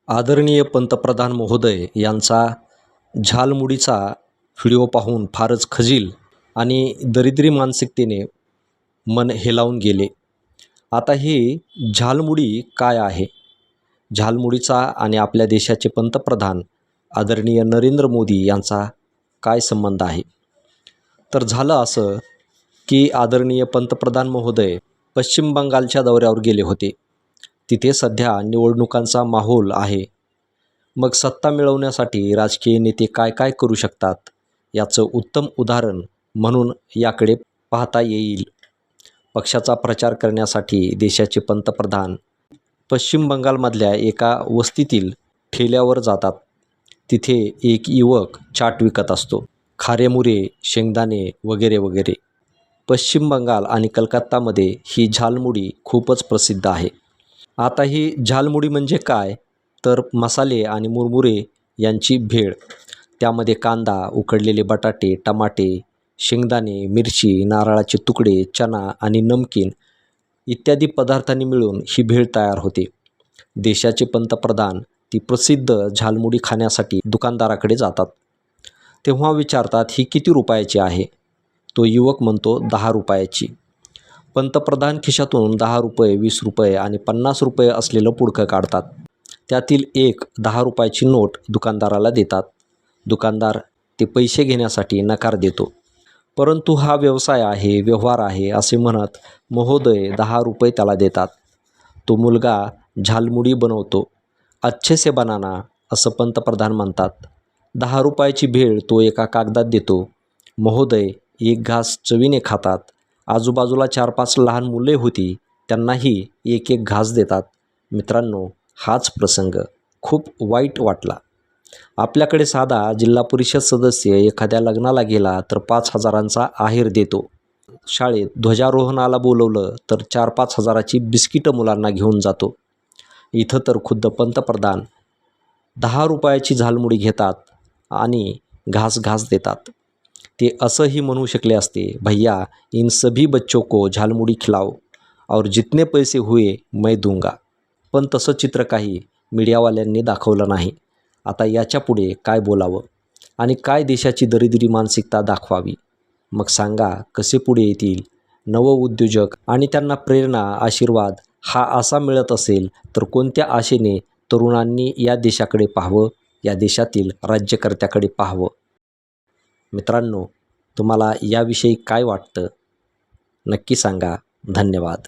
आदरणीय पंतप्रधान महोदय यांचा झालमुडीचा व्हिडिओ पाहून फारच खजील आणि दरिद्री मानसिकतेने मन हेलावून गेले. आता ही झालमुडी काय आहे? झालमुडीचा आणि आपल्या देशाचे पंतप्रधान आदरणीय नरेंद्र मोदी यांचा काय संबंध आहे? तर झालं असं की आदरणीय पंतप्रधान महोदय पश्चिम बंगालच्या दौऱ्यावर गेले होते. तिथे सध्या निवडणुकांचा माहोल आहे. मग सत्ता मिळवण्यासाठी राजकीय नेते काय काय करू शकतात याचं उत्तम उदाहरण म्हणून याकडे पाहता येईल. पक्षाचा प्रचार करण्यासाठी देशाचे पंतप्रधान पश्चिम बंगालमधल्या एका वस्तीतील ठेल्यावर जातात. तिथे एक युवक चाट विकत असतो. खारेमुरे, शेंगदाणे वगैरे वगैरे. पश्चिम बंगाल आणि कलकत्तामध्ये ही झालमुडी खूपच प्रसिद्ध आहे. आता ही झालमुडी म्हणजे काय? तर मसाले आणि मुरमुरे यांची भेळ. त्यामध्ये कांदा, उकडलेले बटाटे, टमाटे, शेंगदाणे, मिरची, नारळाचे तुकडे, चना आणि नमकीन इत्यादी पदार्थांनी मिळून ही भेळ तयार होते. देशाचे पंतप्रधान ती प्रसिद्ध झालमुडी खाण्यासाठी दुकानदाराकडे जातात. तेव्हा विचारतात, ही किती रुपयाची आहे? तो युवक म्हणतो 10 रुपयाची. पंतप्रधान खिशातून 10 रुपये, 20 रुपये आणि 50 रुपये असलेलं पुडकं काढतात. त्यातील एक 10 रुपयाची नोट दुकानदाराला देतात. दुकानदार ते पैसे घेण्यासाठी नकार देतो. परंतु हा व्यवसाय आहे, व्यवहार आहे असे म्हणत महोदय 10 रुपये त्याला देतात. तो मुलगा झालमुडी बनवतो. अच्छे से बनाना असं पंतप्रधान म्हणतात. 10 रुपयाची भेळ तो एका कागदात देतो. महोदय एक घास चवीने खातात. आजूबाजूला 4-5 लहान मुले होती, त्यांनाही एक एक घास देतात. मित्रांनो, हाच प्रसंग खूप वाईट वाटला. आपल्याकडे साधा जिल्हा परिषद सदस्य एखाद्या लग्नाला गेला तर 5,000चा आहेर देतो. शाळेत ध्वजारोहणाला बोलवलं तर 4-5 हजाराची बिस्किटं मुलांना घेऊन जातो. इथं तर खुद्द पंतप्रधान 10 रुपयाची झालमुडी घेतात आणि घास घास देतात. ते असंही म्हणू शकले असते, भैया इन सभी बच्चों को झालमुडी खिलाओ और जितने पैसे हुए मैं दूंगा. पण तसं चित्र काही मीडियावाल्यांनी दाखवलं नाही. आता याच्यापुढे काय बोलावं आणि काय देशाची दरिद्री मानसिकता दाखवावी? मग सांगा, कसे पुढे येतील नवउद्योजक आणि त्यांना प्रेरणा, आशीर्वाद हा असा मिळत असेल तर कोणत्या आशेने तरुणांनी या देशाकडे पाहावं, या देशातील राज्यकर्त्याकडे पाहावं? मित्रांनो, तुम्हाला याविषयी काय वाटतं? नक्की सांगा. धन्यवाद.